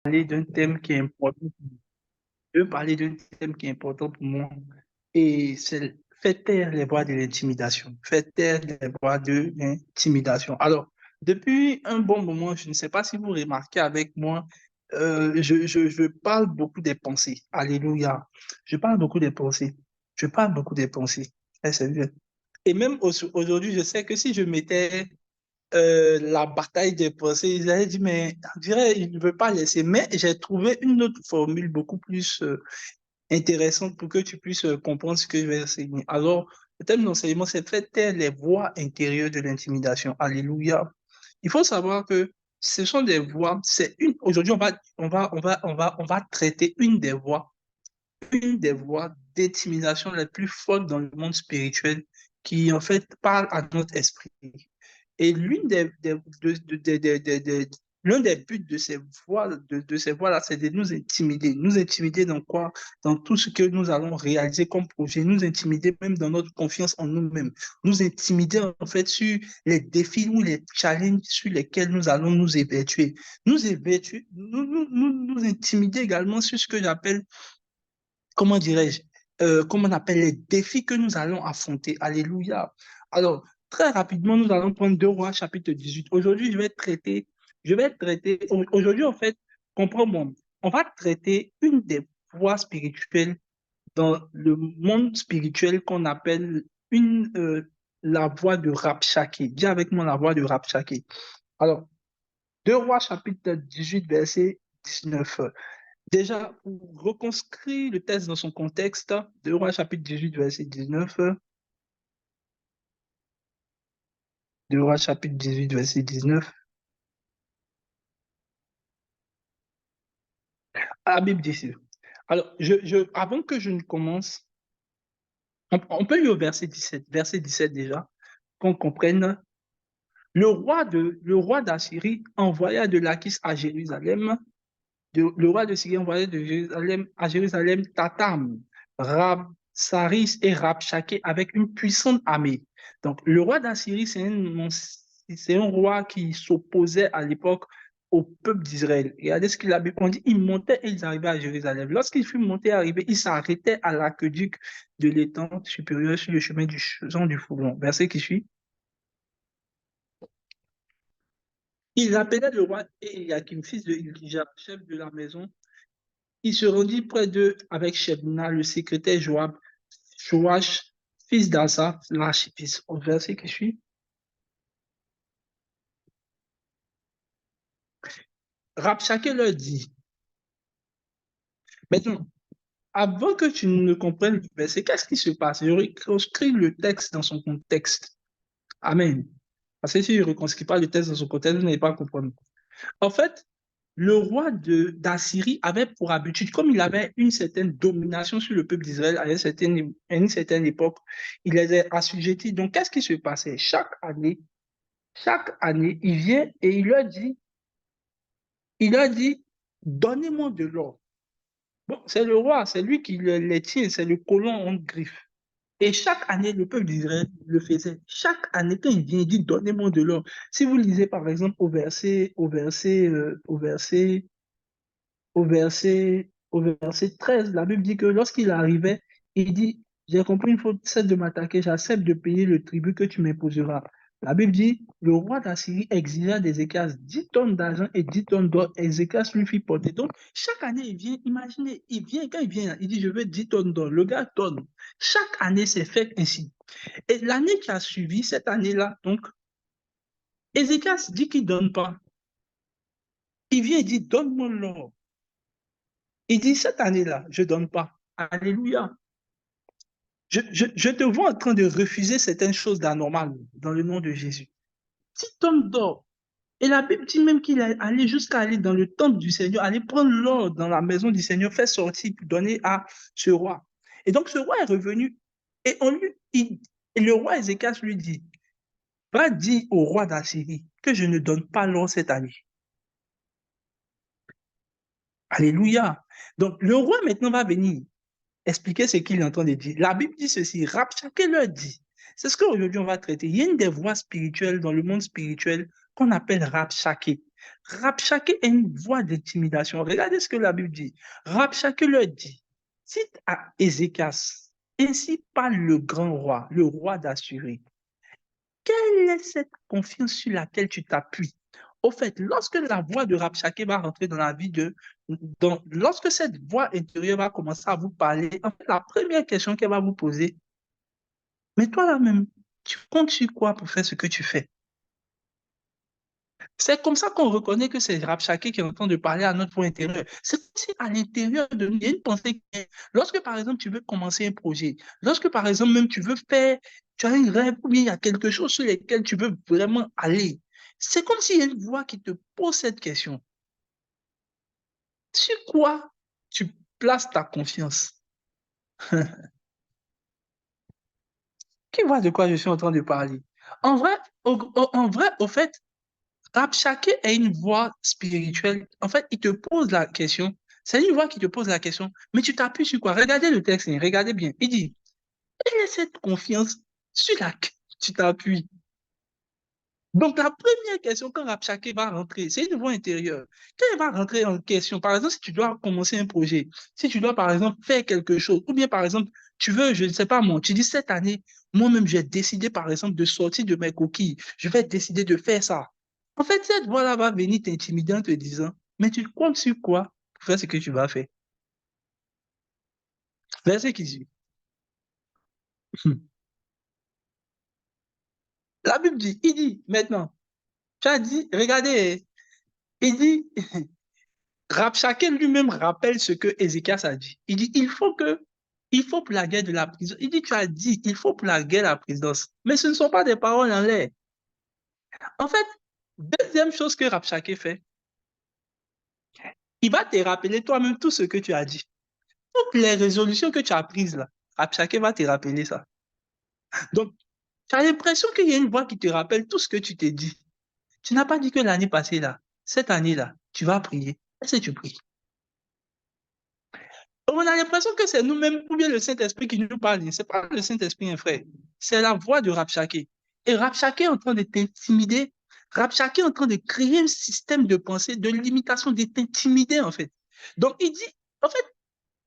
Parler d'un thème qui est important. Je veux parler d'un thème qui est important pour moi et c'est faire taire les voix de l'intimidation. Faire taire les voix de l'intimidation. Alors, depuis un bon moment, je ne sais pas si vous remarquez avec moi, je parle beaucoup des pensées. Alléluia. Je parle beaucoup des pensées. Je parle beaucoup des pensées. C'est vrai. Et même aujourd'hui, je sais que si je mettais la bataille des pensées, ils avaient dit, mais on dirait il ne veut pas laisser. Mais j'ai trouvé une autre formule beaucoup plus intéressante pour que tu puisses comprendre ce que je vais enseigner. Alors, le thème d'enseignement, c'est faire taire les voix intérieures de l'intimidation. Alléluia. Il faut savoir que ce sont des voix, c'est une, aujourd'hui, on va traiter une des voix d'intimidation les plus fortes dans le monde spirituel qui, en fait, parle à notre esprit. Et l'un des buts de de ces voix-là, c'est de nous intimider. Nous intimider dans quoi? Dans tout ce que nous allons réaliser comme projet. Nous intimider même dans notre confiance en nous-mêmes. Nous intimider, en fait, sur les défis ou les challenges sur lesquels nous allons nous évertuer. Nous intimider également sur ce que j'appelle, comment dirais-je, comment on appelle les défis que nous allons affronter. Alléluia. Alors, très rapidement, nous allons prendre 2 Rois chapitre 18. Aujourd'hui, aujourd'hui, en fait, comprends-moi, on va traiter une des voies spirituelles dans le monde spirituel qu'on appelle la voie de Rabshakeh. Viens avec moi la voie de Rabshakeh. Alors, 2 Rois chapitre 18, verset 19. Déjà, pour reconstruire le texte dans son contexte, 2 Rois chapitre 18, verset 19, 2 Rois chapitre 18, verset 19, la Bible dit ceci. Alors, avant que je ne commence, on peut lire au verset 17 déjà, qu'on comprenne. Le roi d'Assyrie envoya de Lachis à Jérusalem, le roi de Syrie envoya de Jérusalem à Jérusalem Tatam, Rabsaris et Rabshakeh avec une puissante armée. Donc, le roi d'Assyrie, c'est un roi qui s'opposait à l'époque au peuple d'Israël. Regardez ce qu'il a dit. On dit, ils montaient et ils arrivaient à Jérusalem. Lorsqu'ils furent montés et arrivés, ils s'arrêtaient à l'aqueduc de l'étang supérieur sur le chemin du Jean du Foulon. Verset qui suit. Ils appelaient le roi Eliakim, fils de Hilkija, chef de la maison. Il se rendit près d'eux avec Shebna, le secrétaire Joab, Joach, fils d'Asa, l'archipiste. Au verset qui suit. Rabshakeh leur dit, maintenant, avant que tu ne comprennes le verset, qu'est-ce qui se passe? Je reconstruis le texte dans son contexte. Amen. Parce que si je ne reconstruis pas le texte dans son contexte, vous n'allez pas comprendre. En fait, le roi d'Assyrie avait pour habitude, comme il avait une certaine domination sur le peuple d'Israël à une certaine époque, il les a assujettis. Donc, qu'est-ce qui se passait? Chaque année, il vient et il leur dit, donnez-moi de l'or. Bon, c'est le roi, c'est lui qui les tient, c'est le colon en griffe. Et chaque année, le peuple d'Israël le faisait. Chaque année, quand il vient, il dit, donnez-moi de l'or. Si vous lisez, par exemple, au verset 13, la Bible dit que lorsqu'il arrivait, il dit, j'ai compris une faute, cesse de m'attaquer, j'accepte de payer le tribut que tu m'imposeras. La Bible dit, le roi d'Assyrie exigea d'Ézéchias 10 tonnes d'argent et 10 tonnes d'or. Ézéchias lui fit porter. Donc, chaque année, il vient, imaginez, quand il vient, il dit, je veux 10 tonnes d'or. Le gars donne. Chaque année, c'est fait ainsi. Et l'année qui a suivi, cette année-là, donc, Ézéchias dit qu'il ne donne pas. Il vient et dit, donne-moi l'or. Il dit, cette année-là, je ne donne pas. Alléluia. Je te vois en train de refuser certaines choses d'anormal dans le nom de Jésus. 10 tonnes d'or. Et la Bible dit même qu'il est allé jusqu'à aller dans le temple du Seigneur, aller prendre l'or dans la maison du Seigneur, faire sortir pour donner à ce roi. Et donc ce roi est revenu et, et le roi Ézéchias lui dit, va dire au roi d'Assyrie que je ne donne pas l'or cette année. Alléluia. Donc le roi maintenant va venir expliquer ce qu'il est en train de dire. La Bible dit ceci, Rabshakeh leur dit. C'est ce qu'aujourd'hui on va traiter. Il y a une des voies spirituelles dans le monde spirituel qu'on appelle Rabshakeh. Rabshakeh a une voix d'intimidation. Regardez ce que la Bible dit. Rabshakeh leur dit, cite à Ézéchias, ainsi parle le grand roi, le roi d'Assyrie. Quelle est cette confiance sur laquelle tu t'appuies? Au fait, lorsque la voix de Rabshakeh va rentrer dans la vie lorsque cette voix intérieure va commencer à vous parler, en fait, la première question qu'elle va vous poser, mais toi là-même, tu comptes sur quoi pour faire ce que tu fais? C'est comme ça qu'on reconnaît que c'est Rabshakeh qui est en train de parler à notre voix intérieur. C'est comme si à l'intérieur de nous, il y a une pensée qui est, lorsque par exemple tu veux commencer un projet, lorsque par exemple même tu veux faire, tu as un rêve ou bien il y a quelque chose sur lequel tu veux vraiment aller, c'est comme s'il y a une voix qui te pose cette question. Sur quoi tu places ta confiance? Qui voit de quoi je suis en train de parler? En vrai, au fait, Rabshakeh a une voix spirituelle. En fait, il te pose la question. C'est une voix qui te pose la question. Mais tu t'appuies sur quoi? Regardez le texte, hein, regardez bien. Il dit, quelle est cette confiance sur laquelle tu t'appuies? Donc, la première question quand Rabshakeh va rentrer, c'est une voix intérieure. Quand elle va rentrer en question, par exemple, si tu dois commencer un projet, si tu dois, par exemple, faire quelque chose, ou bien, par exemple, tu veux, je ne sais pas moi, tu dis cette année, moi-même, j'ai décidé, par exemple, de sortir de mes coquilles. Je vais décider de faire ça. En fait, cette voix-là va venir t'intimider en te disant, mais tu comptes sur quoi pour faire ce que tu vas faire? Verset qui suit. La Bible dit, il dit, maintenant, tu as dit, regardez, il dit, Rabshakeh lui-même rappelle ce que Ézéchias a dit. Il dit, il faut pour la guerre de la prison. Il dit, tu as dit, il faut pour la guerre de la présidence. Mais ce ne sont pas des paroles en l'air. En fait, deuxième chose que Rabshakeh fait, il va te rappeler toi-même tout ce que tu as dit. Toutes les résolutions que tu as prises là, Rabshakeh va te rappeler ça. Donc, tu as l'impression qu'il y a une voix qui te rappelle tout ce que tu t'es dit. Tu n'as pas dit que l'année passée là, cette année-là, tu vas prier. Est-ce que tu pries? On a l'impression que c'est nous-mêmes ou bien le Saint-Esprit qui nous parle. Ce n'est pas le Saint-Esprit, un frère. C'est la voix de Rabshakeh. Et Rabshakeh est en train de t'intimider. Rabshakeh est en train de créer un système de pensée, de limitation, de t'intimider, en fait. Donc, il dit, en fait,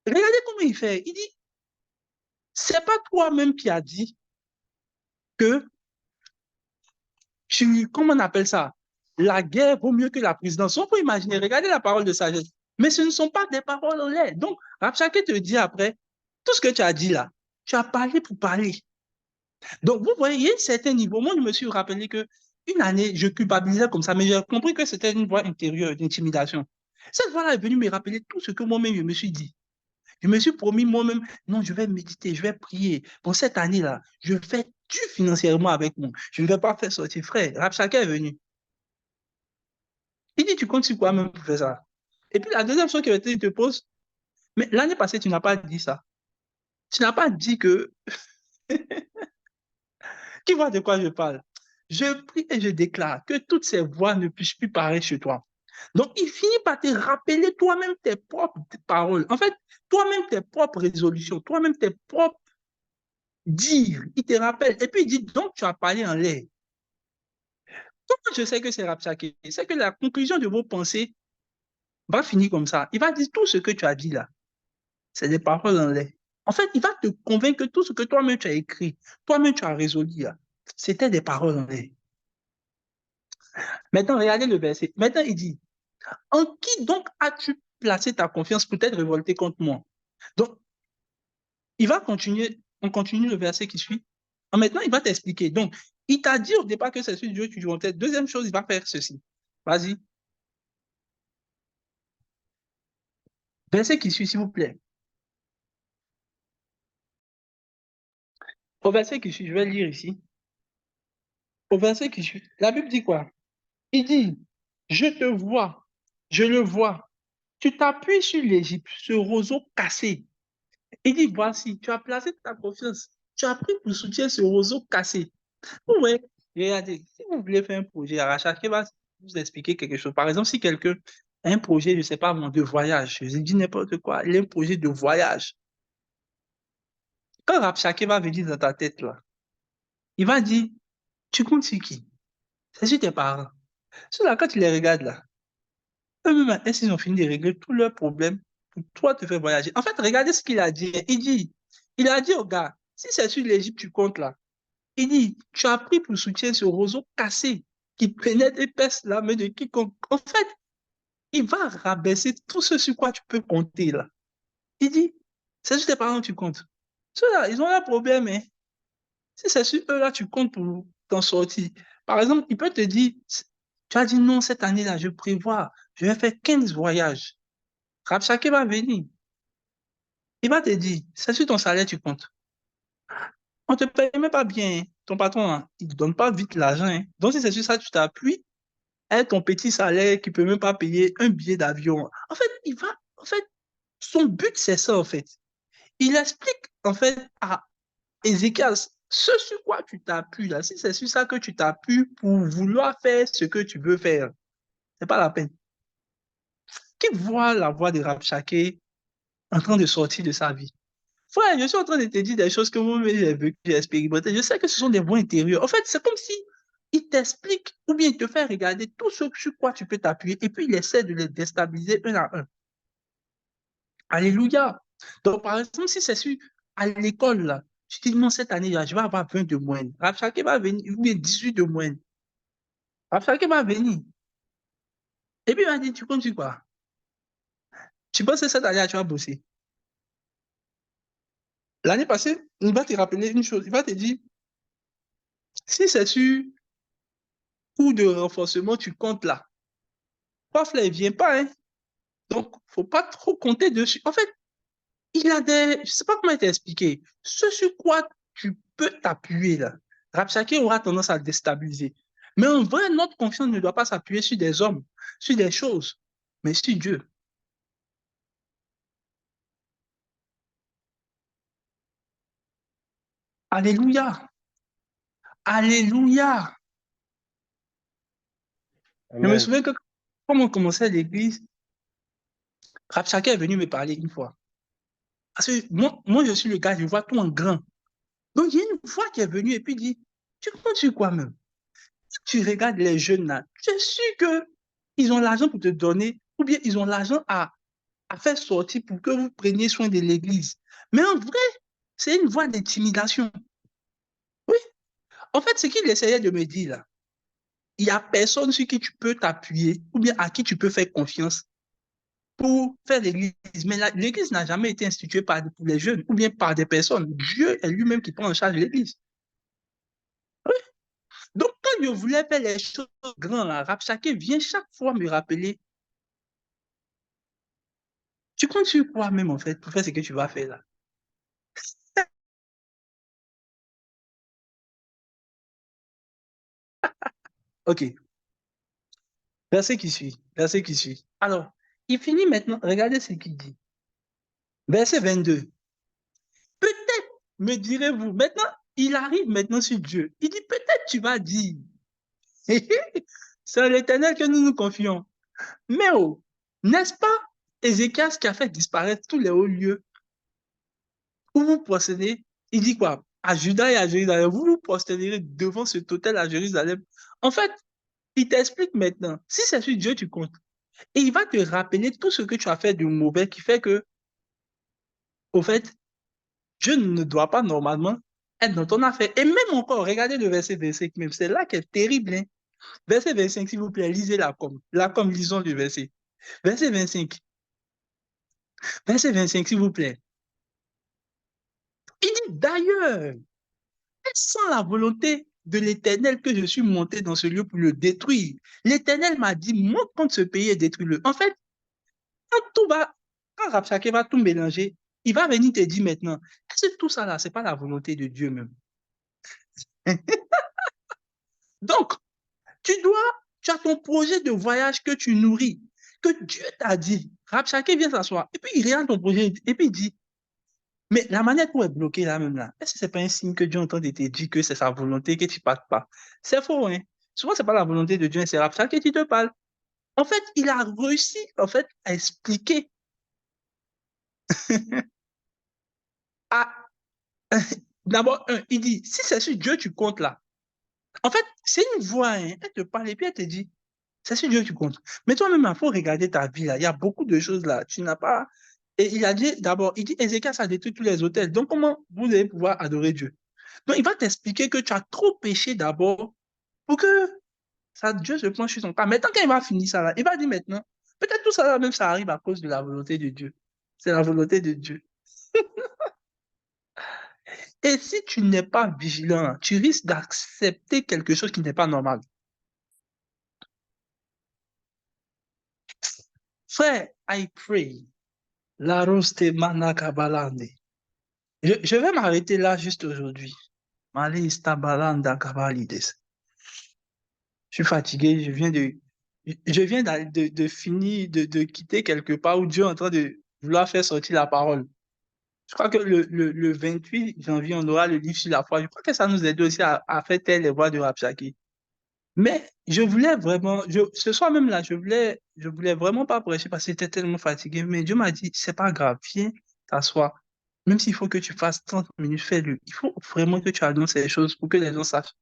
regardez comment il fait. Il dit, c'est pas toi-même qui as dit que comment on appelle ça? La guerre vaut mieux que la présidence. On peut imaginer, regardez la parole de sagesse. Mais ce ne sont pas des paroles en l'air. Donc, Rabshakeh te dit après, tout ce que tu as dit là, tu as parlé pour parler. Donc, vous voyez, il y a un certain niveau. Moi, je me suis rappelé que une année, je culpabilisais comme ça, mais j'ai compris que c'était une voix intérieure d'intimidation. Cette voix-là est venue me rappeler tout ce que moi-même, je me suis dit. Je me suis promis moi-même, non, je vais méditer, je vais prier. Pour cette année-là, je fais du financièrement avec moi. Je ne vais pas faire sortir. Frère, Rabshakeh est venu. Il dit, tu comptes sur quoi même pour faire ça? Et puis la deuxième chose que il te pose, mais l'année passée, tu n'as pas dit ça. Tu n'as pas dit que, qui voit de quoi je parle? Je prie et je déclare que toutes ces voix ne puissent plus paraître chez toi. Donc, il finit par te rappeler toi-même tes propres paroles. En fait, toi-même tes propres résolutions, toi-même tes propres dires. Il te rappelle. Et puis, il dit, donc, tu as parlé en l'air. Comment je sais que c'est Rabshakeh? C'est que la conclusion de vos pensées va finir comme ça. Il va dire tout ce que tu as dit là. C'est des paroles en l'air. En fait, il va te convaincre que tout ce que toi-même tu as écrit, toi-même tu as résolu là, c'était des paroles en l'air. Maintenant, regardez le verset. Maintenant, il dit, en qui donc as-tu placé ta confiance pour t'être révolté contre moi? Donc, il va continuer, on continue le verset qui suit. Maintenant, il va t'expliquer. Donc, il t'a dit au départ que c'est celui Dieu que tu joues en tête. Deuxième chose, il va faire ceci. Vas-y. Verset qui suit, s'il vous plaît. Au verset qui suit, je vais lire ici. Au verset qui suit, la Bible dit quoi? Il dit, je te vois, je le vois. Tu t'appuies sur l'Égypte, ce roseau cassé. Il dit, voici, tu as placé ta confiance. Tu as pris pour soutien ce roseau cassé. Oui, regardez, si vous voulez faire un projet, Arachaki va vous expliquer quelque chose. Par exemple, si quelqu'un a un projet, je ne sais pas, de voyage, je dis n'importe quoi, il a un projet de voyage. Quand Rabshakeh va venir dans ta tête, là, il va dire, tu comptes sur qui? C'est sur tes parents. Ceux-là, quand tu les regardes là, eux-mêmes, maintenant, ils ont fini de régler tous leurs problèmes pour toi te faire voyager. En fait, regardez ce qu'il a dit. Il a dit au gars, si c'est sur l'Égypte, tu comptes là. Il dit, tu as pris pour soutien ce roseau cassé qui pénètre et pèse la main de quiconque. En fait, il va rabaisser tout ce sur quoi tu peux compter là. Il dit, c'est sur tes parents que tu comptes. Ceux-là, ils ont un problème, hein. Si c'est sur eux là, tu comptes pour t'en sortir. Par exemple, il peut te dire, tu as dit non, cette année-là, je prévois, je vais faire 15 voyages. Rapsake va venir. Il va te dire, c'est sur ton salaire, tu comptes. On te paye même pas bien, hein. Ton patron, hein, il ne donne pas vite l'argent, hein. Donc, si c'est sur ça, tu t'appuies, avec ton petit salaire qui peut même pas payer un billet d'avion. En fait, en fait, son but, c'est ça, en fait. Il explique, en fait, à Ézéchias, ce sur quoi tu t'appuies, là, si c'est sur ça que tu t'appuies pour vouloir faire ce que tu veux faire, c'est pas la peine. Qui voit la voix de Rabshakeh en train de sortir de sa vie? Frère, je suis en train de te dire des choses que moi-même j'ai vécu, j'ai expérimenté. Je sais que ce sont des voix intérieures. En fait, c'est comme si il t'explique ou bien il te fait regarder tout ce sur quoi tu peux t'appuyer et puis il essaie de les déstabiliser un à un. Alléluia. Donc, par exemple, si c'est sur à l'école, là, tu te dis non, cette année-là, je vais avoir 20 de moyenne. Rabshakeh va venir, ou bien 18 de moyenne. Rabshakeh va venir. Et puis il va dire, tu comptes sur quoi? Tu penses que cette année-là, tu vas bosser. L'année passée, il va te rappeler une chose. Il va te dire, si c'est sur cours de renforcement, tu comptes là. Paf, là, il vient pas, hein. Donc, faut pas trop compter dessus. En fait, il a des, je sais pas comment t'expliquer. Ce sur quoi tu peux t'appuyer là. Rapsaki aura tendance à le déstabiliser. Mais en vrai, notre confiance ne doit pas s'appuyer sur des hommes, sur des choses, mais sur Dieu. Alléluia. Alléluia. Je me Amen. souviens que quand on commençait l'église, Rapsaki est venu me parler une fois. Parce que moi, je suis le gars, je vois tout en grand. Donc, il y a une fois qui est venu et puis dit, tu comptes sur quoi même? Tu regardes les jeunes là, tu es sûr que ils ont l'argent pour te donner, ou bien ils ont l'argent à faire sortir pour que vous preniez soin de l'église. Mais en vrai, c'est une voie d'intimidation. Oui. En fait, ce qu'il essayait de me dire là, il n'y a personne sur qui tu peux t'appuyer, ou bien à qui tu peux faire confiance pour faire l'église. Mais l'église n'a jamais été instituée pour les jeunes, ou bien par des personnes. Dieu est lui-même qui prend en charge l'église. Donc, quand je voulais faire les choses grandes, là, Rapsake vient chaque fois me rappeler, tu comptes sur quoi même en fait pour faire ce que tu vas faire là? Ok, verset qui suit. Alors, il finit maintenant, regardez ce qu'il dit. Verset 22. Peut-être, me direz-vous, maintenant, il arrive maintenant sur Dieu. Il dit, peut-être tu vas dire, c'est à l'Éternel que nous nous confions. Mais oh, n'est-ce pas Ézéchias qui a fait disparaître tous les hauts lieux où vous procédez? Il dit quoi? À Juda et à Jérusalem, vous vous prosternerez devant cet autel à Jérusalem. En fait, il t'explique maintenant, si c'est sur Dieu tu comptes, et il va te rappeler tout ce que tu as fait de mauvais qui fait que, au fait, Dieu ne doit pas normalement être dans ton affaire. Et même encore, regardez le verset 25 même, c'est là qui est terrible, hein. Verset 25, s'il vous plaît, lisez la comme, lisons le verset. Verset 25, verset 25, s'il vous plaît. Il dit d'ailleurs, sans la volonté de l'Éternel que je suis monté dans ce lieu pour le détruire. L'Éternel m'a dit, monte contre ce pays et détruis-le. En fait, quand tout va, quand Rapsake va tout mélanger, il va venir te dire maintenant, est-ce que tout ça là, c'est pas la volonté de Dieu même? Donc, tu as ton projet de voyage que tu nourris, que Dieu t'a dit. Rapsake vient s'asseoir, et puis il regarde ton projet, et puis il dit, mais la manière pour être bloqué là même là, est-ce que c'est pas un signe que Dieu entend de te dire que c'est sa volonté que tu ne partes pas? C'est faux, hein? Souvent, c'est pas la volonté de Dieu, c'est Rapsake qui te parle. En fait, il a réussi, en fait, à expliquer à, d'abord, il dit, si c'est sur Dieu tu comptes là, en fait, c'est une voix, hein, elle te parle et puis elle te dit, C'est sur Dieu que tu comptes. Mais toi-même, il faut regarder ta vie là. Il y a beaucoup de choses là. Tu n'as pas. Et il a dit d'abord, il dit Ézéchias a détruit tous les hôtels. Donc, comment vous allez pouvoir adorer Dieu? Donc, il va t'expliquer que tu as trop péché d'abord pour que ça, Dieu se penche sur ton cas. Maintenant, quand il va finir ça là, il va dire maintenant, peut-être tout ça là, même ça arrive à cause de la volonté de Dieu. C'est la volonté de Dieu. Et si tu n'es pas vigilant, tu risques d'accepter quelque chose qui n'est pas normal. Frère, I pray. La roste manakabalande. Je vais m'arrêter là juste aujourd'hui. Malista balanda kabalides. Je suis fatigué, je viens de finir de quitter quelque part où Dieu est en train de vouloir faire sortir la parole. Je crois que le 28 janvier, on aura le livre sur la foi. Je crois que ça nous aide aussi à faire taire les voix de Rapsaki. Mais je voulais vraiment, ce soir même là, je voulais vraiment pas prêcher parce que j'étais tellement fatigué. Mais Dieu m'a dit, c'est pas grave, viens t'asseoir. Même s'il faut que tu fasses 30 minutes, fais-le. Il faut vraiment que tu annonces ces choses pour que les gens sachent.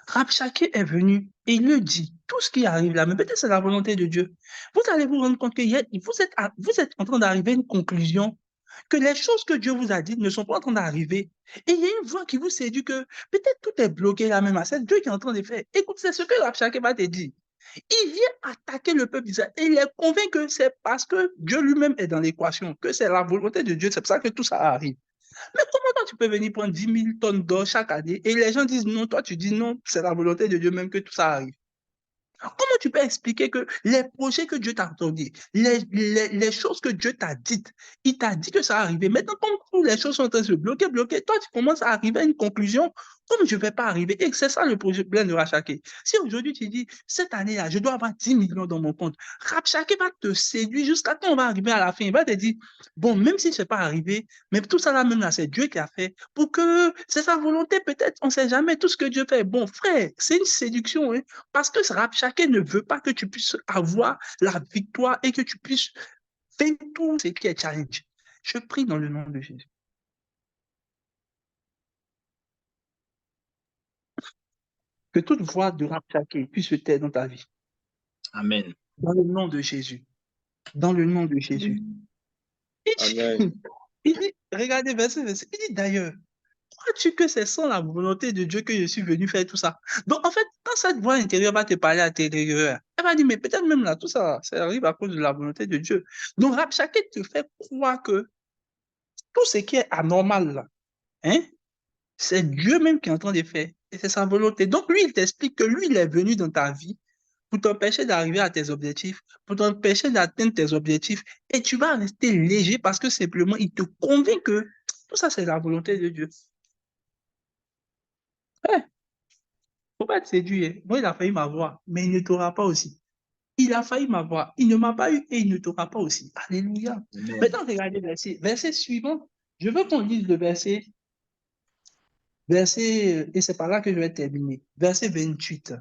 Rabshakeh est venu et il le dit. Tout ce qui arrive là, mais peut-être c'est la volonté de Dieu. Vous allez vous rendre compte que vous êtes en train d'arriver à une conclusion que les choses que Dieu vous a dites ne sont pas en train d'arriver. Et il y a une voix qui vous séduit que peut-être tout est bloqué là même. C'est Dieu qui est en train de faire. Écoute, c'est ce que Rabshakeh va te dire. Il vient attaquer le peuple d'Israël et il est convaincu que c'est parce que Dieu lui-même est dans l'équation, que c'est la volonté de Dieu. C'est pour ça que tout ça arrive. Mais comment toi tu peux venir prendre 10 000 tonnes d'or chaque année et les gens disent non, toi tu dis non, c'est la volonté de Dieu même que tout ça arrive. Comment tu peux expliquer que les projets que Dieu t'a accordés, les choses que Dieu t'a dites, il t'a dit que ça arrivait. Maintenant, comme toutes les choses sont en train de se bloquer, toi, tu commences à arriver à une conclusion, comme je ne vais pas arriver. Et c'est ça le projet plein de Rachaké. Si aujourd'hui tu dis, cette année-là, je dois avoir 10 millions dans mon compte, Rachaké va te séduire jusqu'à quand on va arriver à la fin. Il va te dire, bon, même si ce n'est pas arrivé, mais tout ça là, même là, c'est Dieu qui a fait pour que c'est sa volonté, peut-être, on ne sait jamais tout ce que Dieu fait. Bon, frère, c'est une séduction, hein. Parce que chacun ne veut pas que tu puisses avoir la victoire et que tu puisses faire tout ce qui est challenge. Je prie dans le nom de Jésus. Que toute voix de chacun puisse se taire dans ta vie. Amen. Dans le nom de Jésus. Dans le nom de Jésus. Amen. Il dit, regardez, verset, il dit d'ailleurs, crois-tu que c'est sans la volonté de Dieu que je suis venu faire tout ça? Donc, en fait, quand cette voix intérieure va te parler à l'intérieur, elle va dire, mais peut-être même là, tout ça, ça arrive à cause de la volonté de Dieu. Donc, chacun te fait croire que tout ce qui est anormal là, hein, c'est Dieu même qui est en train de faire. Et c'est sa volonté. Donc, lui, il t'explique que lui, il est venu dans ta vie pour t'empêcher d'arriver à tes objectifs, pour t'empêcher d'atteindre tes objectifs. Et tu vas rester léger parce que simplement, il te convainc que tout ça, c'est la volonté de Dieu. Ouais, faut pas être séduit, hein. Moi, il a failli m'avoir, mais il ne t'aura pas aussi. Il a failli m'avoir. Il ne m'a pas eu et il ne t'aura pas aussi. Alléluia. Amen. Maintenant, regardez le verset. Verset suivant. Je veux qu'on lise le verset, et c'est par là que je vais terminer. Verset 28.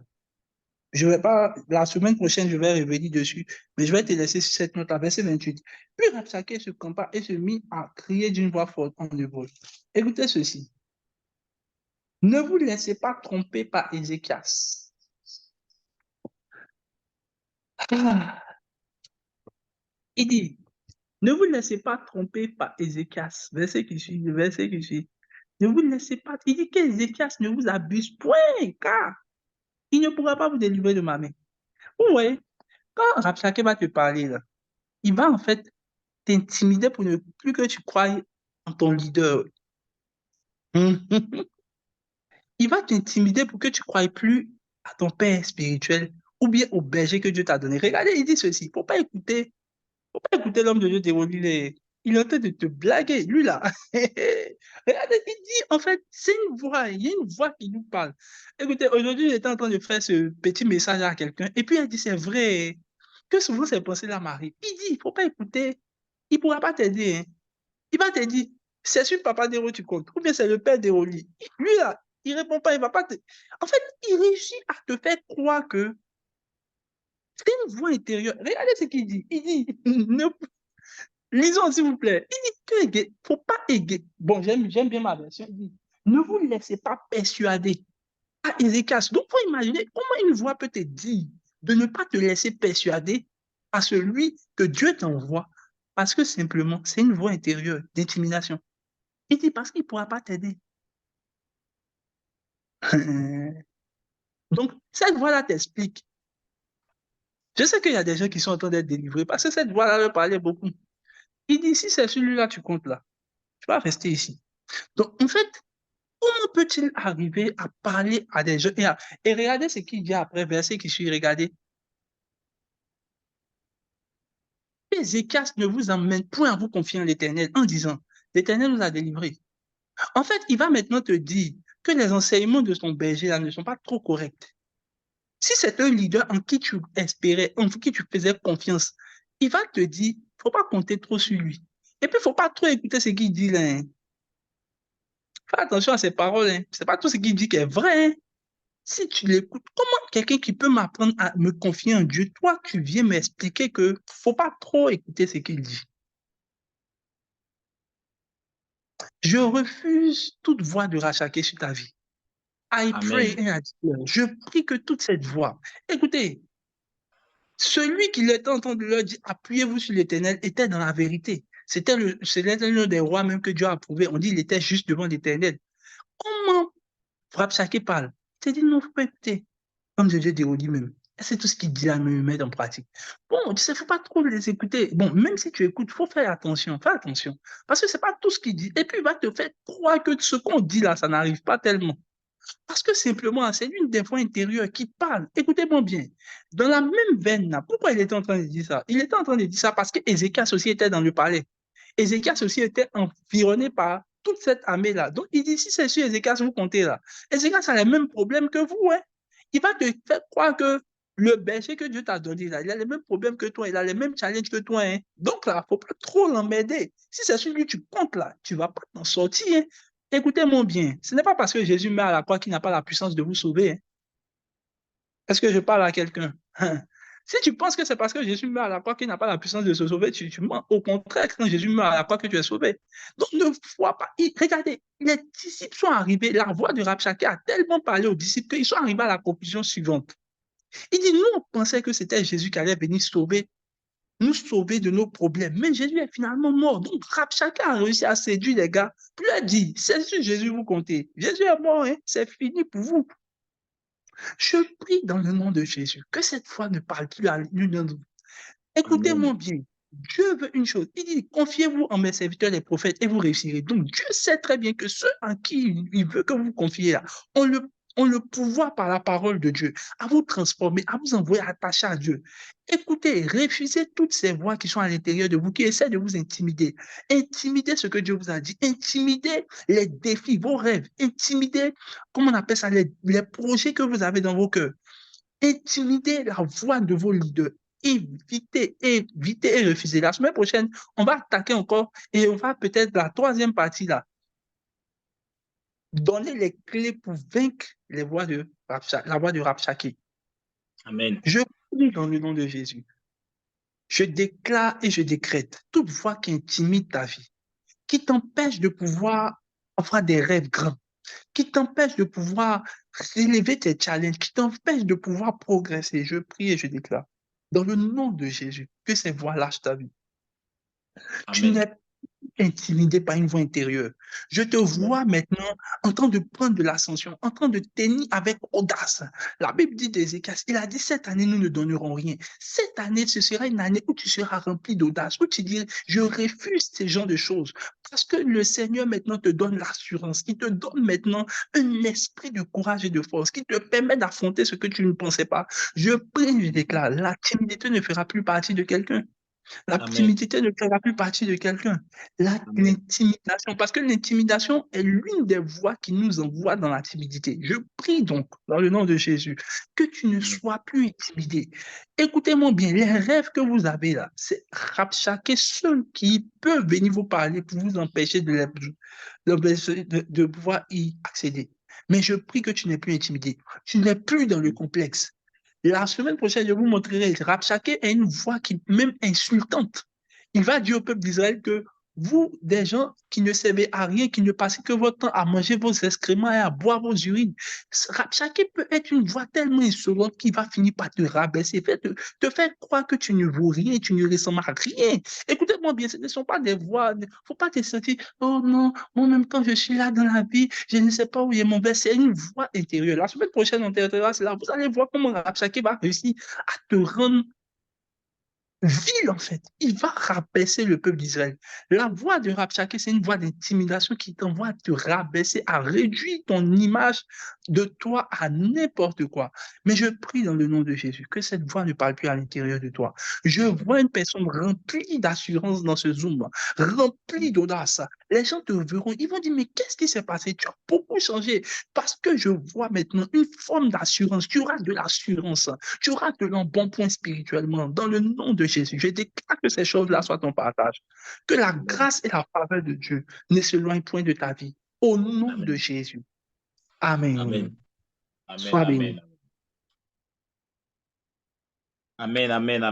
Je vais pas, la semaine prochaine, je vais revenir dessus, mais je vais te laisser sur cette note-là, verset 28. Puis Rabshakeh se campa et se mit à crier d'une voix forte en hébreu. Écoutez ceci. Ne vous laissez pas tromper par Ézéchias. Ah, il dit, ne vous laissez pas tromper par Ézéchias. Verset qui suit, le verset qui suit. Ne vous laissez pas. Il dit qu'Ézéchias ne vous abuse point, car il ne pourra pas vous délivrer de ma main. Vous voyez, quand Rabshakeh va te parler, là, il va en fait t'intimider pour ne plus que tu croies en ton leader. Il va t'intimider pour que tu ne croies plus à ton père spirituel ou bien au berger que Dieu t'a donné. Regardez, il dit ceci. Il ne faut pas écouter l'homme de Dieu déroulé. Il est en train de te blaguer, lui là. Regardez, il dit, en fait, c'est une voix, il y a une voix qui nous parle. Écoutez, aujourd'hui, j'étais en train de faire ce petit message à quelqu'un, et puis elle dit, c'est vrai, que souvent ces pensées-là m'arrivent. Il dit, il ne faut pas écouter, il ne pourra pas t'aider, hein. Il va te dire, c'est sur papa d'héros tu comptes, ou bien c'est le père d'Héroli. Lui là, il ne répond pas, il va pas te... En fait, il réussit à te faire croire que c'est une voix intérieure. Regardez ce qu'il dit. Il dit, ne lisons, s'il vous plaît. Il dit, faut pas égayer. Bon, j'aime bien ma version. Il dit, ne vous laissez pas persuader à Ézéchias. Donc, il faut imaginer comment une voix peut te dire. de ne pas te laisser persuader par celui que Dieu t'envoie, parce que simplement, c'est une voie intérieure d'intimidation. Il dit parce qu'il ne pourra pas t'aider. Donc, cette voie-là t'explique. Je sais qu'il y a des gens qui sont en train d'être délivrés parce que cette voie-là leur parlait beaucoup. Il dit, si c'est celui-là, tu comptes là, tu vas rester ici. Donc, en fait, comment peut-il arriver à parler à des gens et regardez ce qu'il dit après, verset qui suit, regardez. Ézéchias ne vous emmène point à vous confier en l'Éternel en disant, l'Éternel nous a délivrés. En fait, il va maintenant te dire que les enseignements de son berger là ne sont pas trop corrects. Si c'est un leader en qui tu espérais, en qui tu faisais confiance, il va te dire, faut pas compter trop sur lui. Et puis, faut pas trop écouter ce qu'il dit là, hein. Fais attention à ses paroles, hein. C'est pas tout ce qu'il dit qui est vrai, hein. Si tu l'écoutes, comment quelqu'un qui peut m'apprendre à me confier en Dieu, toi, tu viens m'expliquer que faut pas trop écouter ce qu'il dit. Je refuse toute voie de rachaquer sur ta vie. I pray Amen. and I declare. Je prie que toute cette voix. Écoutez, celui qui était en train de leur dire appuyez-vous sur l'Éternel était dans la vérité. C'était l'un des rois même que Dieu a approuvé. On dit il était juste devant l'Éternel. Comment Rabshakeh parle? Il dit non, faut pas écouter. Comme je dis Hérodi même. C'est tout ce qu'il dit là, me mettre en pratique. Bon, tu sais, faut pas trop les écouter. Bon, même si tu écoutes, faut faire attention, fais attention. Parce que c'est pas tout ce qu'il dit. Et puis, il va te faire croire que ce qu'on dit là, ça n'arrive pas tellement. Parce que simplement, c'est l'une des voix intérieures qui parle. Écoutez-moi bien. Dans la même veine là, pourquoi il était en train de dire ça? Il était en train de dire ça parce que Ézéchias aussi était dans le palais. Ézéchias aussi était environné par toute cette armée-là. Donc, il dit, si c'est sur Ézéchias, vous comptez là. Ézéchias a les mêmes problèmes que vous, hein. Il va te faire croire que le berger que Dieu t'a donné là, il a les mêmes problèmes que toi, il a les mêmes challenges que toi, hein. Donc là, il ne faut pas trop l'emmerder. Si c'est celui que tu comptes là, tu ne vas pas t'en sortir, hein. Écoutez-moi bien, ce n'est pas parce que Jésus meurt à la croix qu'il n'a pas la puissance de vous sauver, hein. Est-ce que je parle à quelqu'un? Si tu penses que c'est parce que Jésus meurt à la croix qu'il n'a pas la puissance de se sauver, tu mens. Au contraire, quand Jésus meurt à la croix, que tu es sauvé. Donc ne vois pas. Regardez, les disciples sont arrivés, la voix de Rabshakeh a tellement parlé aux disciples qu'ils sont arrivés à la conclusion suivante. Il dit, nous, on pensait que c'était Jésus qui allait venir nous sauver de nos problèmes. Mais Jésus est finalement mort. Donc Rabshakeh a réussi à séduire les gars. Puis il a dit, c'est sur Jésus vous comptez. Jésus est mort, hein? C'est fini pour vous. Je prie dans le nom de Jésus que cette foi ne parle plus à l'une d'entre vous. Écoutez-moi bien. Dieu veut une chose. Il dit, confiez-vous en mes serviteurs les prophètes et vous réussirez. Donc Dieu sait très bien que ceux en qui il veut que vous confiez là, ont le pouvoir par la parole de Dieu à vous transformer, à vous envoyer attacher à Dieu. Écoutez, refusez toutes ces voix qui sont à l'intérieur de vous, qui essaient de vous intimider. Intimidez ce que Dieu vous a dit. Intimidez les défis, vos rêves. Intimidez, comment on appelle ça, les projets que vous avez dans vos cœurs. Intimidez la voix de vos leaders. Évitez et refusez. La semaine prochaine, on va attaquer encore et on va peut-être la troisième partie là. Donner les clés pour vaincre la voix de Rabshakeh. Amen. Je prie dans le nom de Jésus. Je déclare et je décrète toute voix qui intimide ta vie, qui t'empêche de pouvoir avoir des rêves grands, qui t'empêche de pouvoir relever tes challenges, qui t'empêche de pouvoir progresser. Je prie et je déclare, dans le nom de Jésus, que ces voix lâchent ta vie. Tu Amen. n'es intimidé par une voix intérieure. Je te vois maintenant en train de prendre de l'ascension, en train de tenir avec audace. La Bible dit d'Ézéchias, il a dit, cette année, nous ne donnerons rien. Cette année, ce sera une année où tu seras rempli d'audace, où tu diras, je refuse ces genres de choses. Parce que le Seigneur maintenant te donne l'assurance, il te donne maintenant un esprit de courage et de force qui te permet d'affronter ce que tu ne pensais pas. Je prie, je déclare, la timidité ne fera plus partie de quelqu'un. La Amen. timidité ne fera plus partie de quelqu'un. Amen. L'intimidation, parce que l'intimidation est l'une des voies qui nous envoie dans la timidité. Je prie donc, dans le nom de Jésus, que tu ne sois plus intimidé. Écoutez-moi bien, les rêves que vous avez là, c'est Rabshakeh seul qui peut venir vous parler pour vous empêcher de pouvoir y accéder. Mais je prie que tu n'es plus intimidé. Tu n'es plus dans le complexe. La semaine prochaine, je vous montrerai. Rabshakeh est une voix qui même insultante. Il va dire au peuple d'Israël que Vous, des gens qui ne servez à rien, qui ne passez que votre temps à manger vos excréments et à boire vos urines, Rabshakeh peut être une voix tellement insolente qui va finir par te rabaisser, te faire croire que tu ne vaux rien, tu ne ressembles à rien. Écoutez-moi bien, ce ne sont pas des voix, il ne faut pas te sentir, oh non, moi-même quand je suis là dans la vie, je ne sais pas où est mon verset. C'est une voix intérieure. La semaine prochaine, on t'interrogera, c'est là, vous allez voir comment Rabshakeh va réussir à te rendre vil, en fait. Il va rabaisser le peuple d'Israël. La voix de Rabshakeh, c'est une voix d'intimidation qui t'envoie à te rabaisser, à réduire ton image de toi à n'importe quoi. Mais je prie dans le nom de Jésus que cette voix ne parle plus à l'intérieur de toi. Je vois une personne remplie d'assurance dans ce Zoom, remplie d'audace. Les gens te verront, ils vont dire, mais qu'est-ce qui s'est passé? Tu as beaucoup changé parce que je vois maintenant une forme d'assurance. Tu auras de l'assurance. Tu auras de l'embonpoint spirituellement dans le nom de Jésus. Je déclare que ces choses-là soient ton partage. Que la grâce et la faveur de Dieu ne s'éloignent point de ta vie. Au nom de Amen. Jésus. Amen. Amen. Amen. Sois béni. Amen. Amen. Amen.